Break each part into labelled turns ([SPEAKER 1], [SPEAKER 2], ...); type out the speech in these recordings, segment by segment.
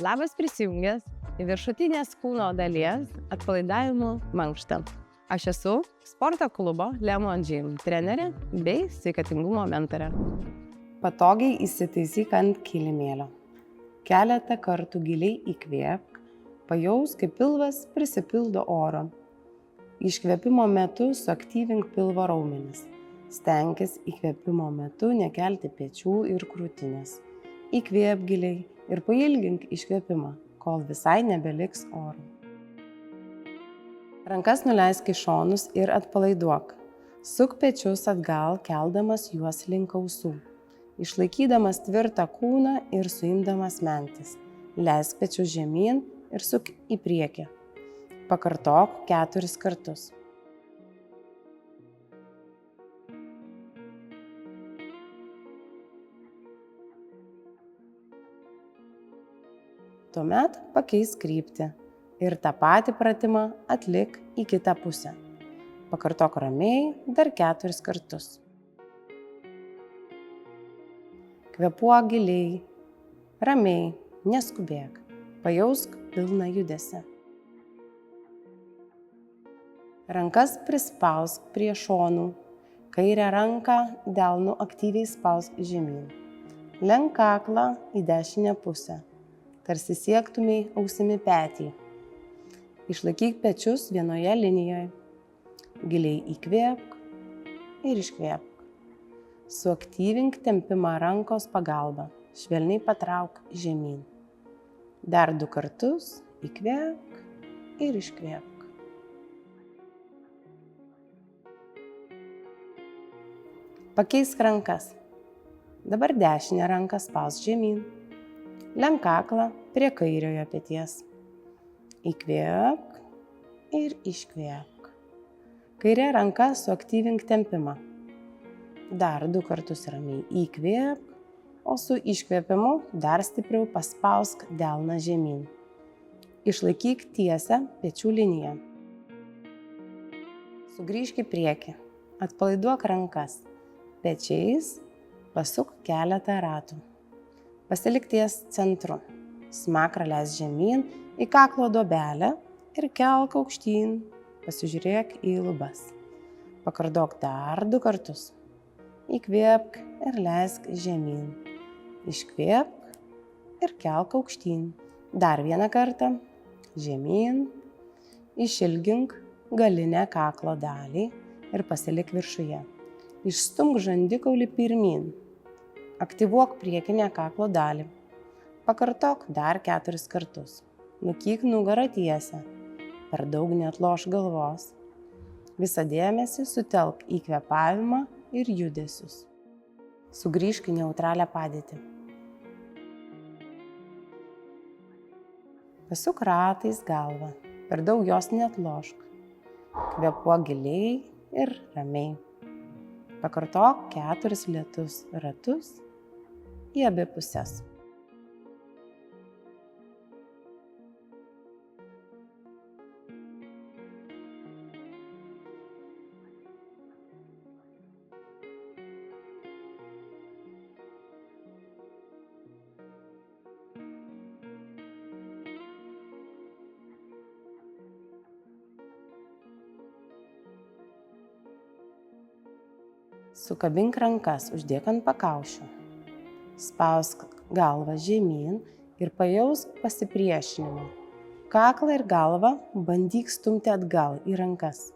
[SPEAKER 1] Labas prisijungęs į viršutinės kūno dalies atpalaidavimo mankštą. Aš esu sporto klubo Lemon Gym trenerė bei sveikatingumo mentorė.
[SPEAKER 2] Patogiai įsitaisyk ant kilimėlio. Keletą kartų giliai įkvėpk, pajaus, kaip pilvas prisipildo oro. Iškvėpimo metu suaktyvink pilvo raumenis. Stenkis įkvėpimo metu nekelti pečių ir krūtinės. Įkvėp giliai ir pailgink iškvėpimą, kol visai nebeliks oro. Rankas nuleisk į šonus ir atpalaiduok. Suk pečius atgal, keldamas juos link ausų. Išlaikydamas tvirtą kūną ir suimdamas mentis. Leisk pečius žemyn ir suk į priekį. Pakartok 4 kartus. Tuomet pakeisk kryptį ir tą patį pratimą atlik į kitą pusę. Pakartok ramiai dar 4 kartus. Kvėpuok giliai, ramiai, neskubėk, pajausk pilną judesį. Rankas prispausk prie šonų, kairę ranką delnu aktyviai spausk žemyn. Lenk kaklą į dešinę pusę, tarsi siektumei ausimi petį. Išlaikyk pečius vienoje linijoje. Giliai įkvėpk ir iškvėpk. Suaktyvink tempimą rankos pagalba, švelniai patrauk žemyn. Dar 2 kartus įkvėpk ir iškvėpk. Pakeisk rankas. Dabar dešinę ranką spausk žemyn. Lenk kaklą prie kairiojo peties. Įkvėpk ir iškvėpk. Kairė ranka suaktyvink tempimą. Dar 2 kartus ramiai įkvėpk, o su iškvėpimu dar stipriau paspausk delną žemyn. Išlaikyk tiesią pečių liniją. Sugrįžk į priekį. Atpalaiduok rankas. Pečiais pasuk keletą ratų. Pasilik ties centru. Smakrą leisk žemyn į kaklo duobelę ir kelk aukštyn. Pasižiūrėk į lubas. Pakartok dar 2 kartus. Įkvėpk ir leisk žemyn. Iškvėpk ir kelk aukštyn. Dar 1 kartą. Žemyn. Išilgink galinę kaklo dalį ir pasilik viršuje. Išstumk žandikaulį pirmyn. Aktyvuok priekinę kaklo dalį. Pakartok dar 4 kartus. Nukyk nugarą tiesią. Per daug neatlošk galvos. Visą dėmesį sutelk į kvėpavimą ir judesius. Sugrįžk į neutralią padėtį. Pasuk ratais galvą. Per daug jos neatlošk. Kvėpuok giliai ir ramiai. Pakartok 4 lėtus ratus į abi pusės. Sukabink rankas, uždėk ant pakaušio. Spausk galvą žemyn ir pajausk pasipriešinimą. Kaklą ir galvą bandyk stumti atgal į rankas.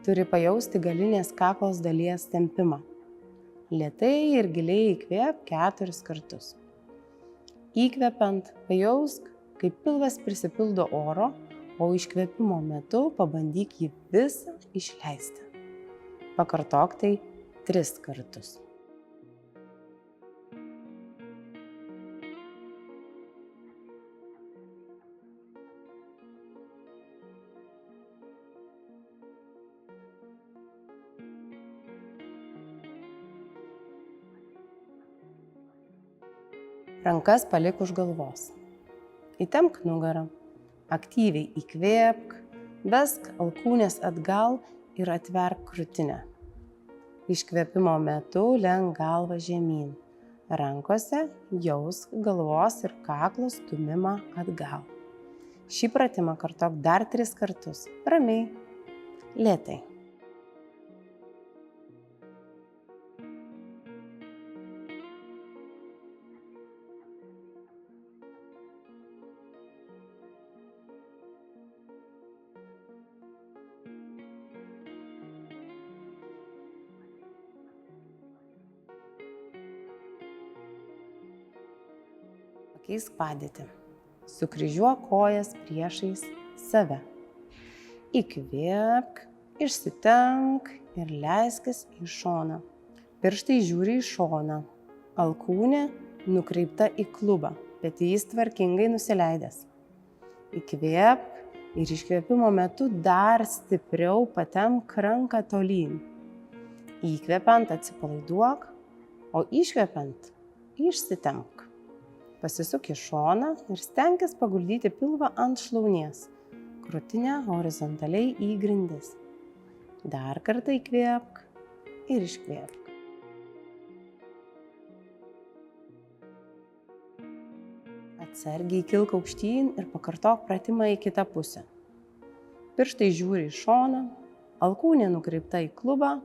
[SPEAKER 2] Turi pajausti galinės kaklos dalies tempimą. Lėtai ir giliai įkvėp 4 kartus. Įkvepiant pajausk, kaip pilvas prisipildo oro, o iškvėpimo metu pabandyk jį visą išleisti. Pakartok tai 3 kartus. Rankas palik už galvos. Įtempk nugarą. Aktyviai įkvėpk, vesk alkūnės atgal ir atverk krūtinę. Iškvėpimo metu lenk galvą žemyn. Rankose jausk galvos ir kaklo stūmimą atgal. Šį pratimą kartok dar 3 kartus. Ramiai, lėtai. Pakeisk padėtį. Sukryžiuok kojas priešais save. Įkvėpk, išsitempk ir leiskis į šoną. Pirštai žiūri į šoną. Alkūnė nukreipta į klubą, petys tvarkingai nusileidęs. Įkvėpk ir iškvėpimo metu dar stipriau patempk ranką tolyn. Įkvepiant atsipalaiduok, o iškvepiant išsitempk. Pasisuk į šoną ir stenkis paguldyti pilvą ant šlaunies, krūtinę horizontaliai į grindis. Dar kartą įkvėpk ir iškvėpk. Atsargiai kilk aukštyn ir pakartok pratimą į kitą pusę. Pirštai žiūri į šoną, alkūnė nukreipta į klubą,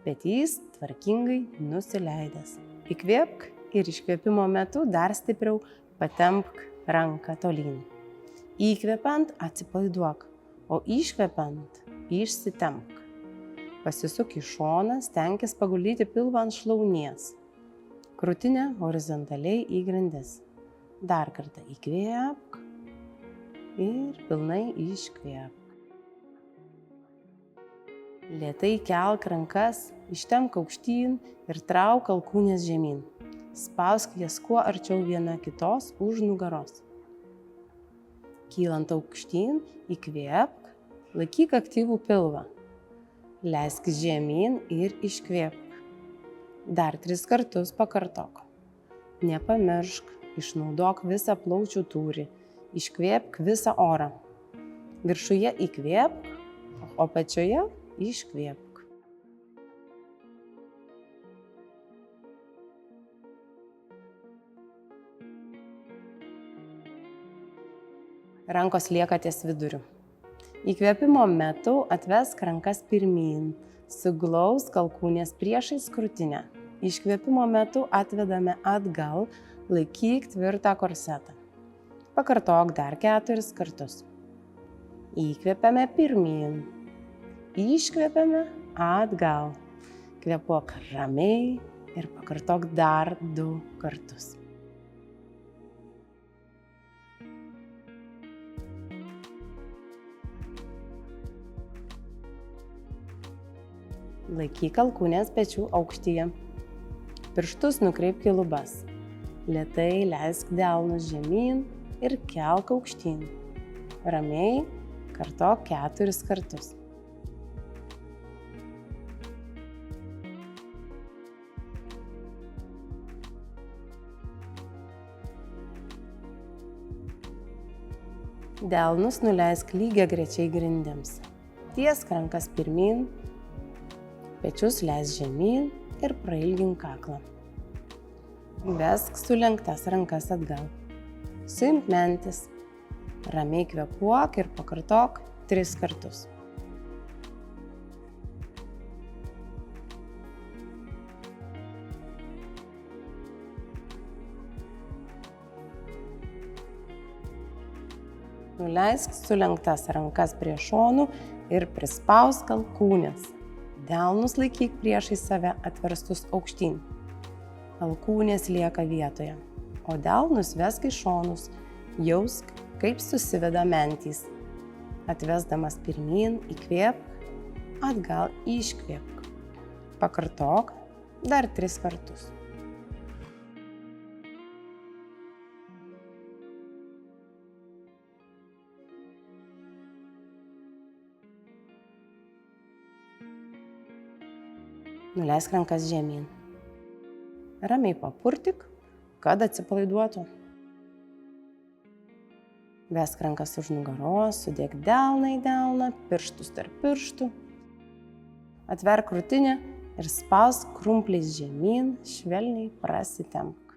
[SPEAKER 2] petys tvarkingai nusileidęs. Įkvėpk ir iškvėpimo metu dar stipriau patempk ranką tolyn. Įkvepiant atsipalaiduok, o iškvepiant išsitempk. Pasisuk į šoną, stenkis paguldyti pilvą ant šlaunies, krūtinę horizontaliai į grindis. Dar kartą įkvėpk ir pilnai iškvėpk. Lėtai kelk rankas, ištempk aukštyn ir trauk alkūnės žemyn. Spausk jas kuo arčiau viena kitos už nugaros. Kylant aukštyn, įkvėpk, laikyk aktyvų pilvą. Leisk žemyn ir iškvėpk. Dar 3 kartus pakartok. Nepamiršk, išnaudok visą plaučių tūrį, iškvėpk visą orą. Viršuje įkvėpk, o apačioje iškvėpk. Rankos lieka ties viduriu. Įkvėpimo metu atvesk rankas pirmyn, suglausk alkūnės priešais krūtinę. Iškvėpimo metu atvedame atgal, laikyk tvirtą korsetą. Pakartok dar 4 kartus. Įkvėpiame pirmyn, iškvėpiame atgal. Kvėpuok ramiai ir pakartok dar 2 kartus. Laikyk alkūnės pečių aukštyje. Pirštus nukreipk į lubas. Lėtai leisk delnus žemyn ir kelk aukštyn. Ramiai kartok 4 kartus. Delnus nuleisk lygiagrečiai grindims. Tiesk rankas pirmyn, pečius leisk žemyn ir prailgink kaklą. Vesk sulenktas rankas atgal. Suimk mentis. Ramiai kvėpuok ir pakartok 3 kartus. Nuleisk sulenktas rankas prie šonų ir prispausk alkūnes. Delnus laikyk priešais save atverstus aukštyn. Alkūnės lieka vietoje, o delnus vesk į šonus, jausk, kaip susiveda mentys. Atvesdamas pirmyn, įkvėpk, atgal iškvėpk. Pakartok dar 3 kartus. Nuleisk rankas žemyn. Ramiai papurtik, kad atsipalaiduotų. Vesk rankas už nugaros, sudėk delną į delną, pirštus tarp pirštų. Atverk krūtinę ir spausk krumpliais žemyn, švelniai prasitempk.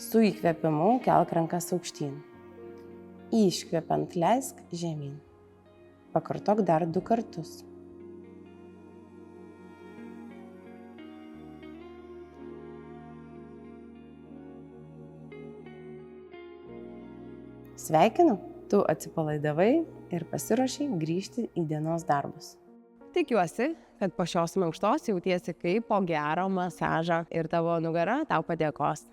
[SPEAKER 2] Su įkvėpimu kelk rankas aukštyn. Iškvepiant leisk žemyn. Pakartok dar 2 kartus. Sveikinu, tu atsipalaidavai ir pasiruošei grįžti į dienos darbus.
[SPEAKER 1] Tikiuosi, kad po šios mankštos jautiesi kaip po gero masažo ir tavo nugara tau padėkos.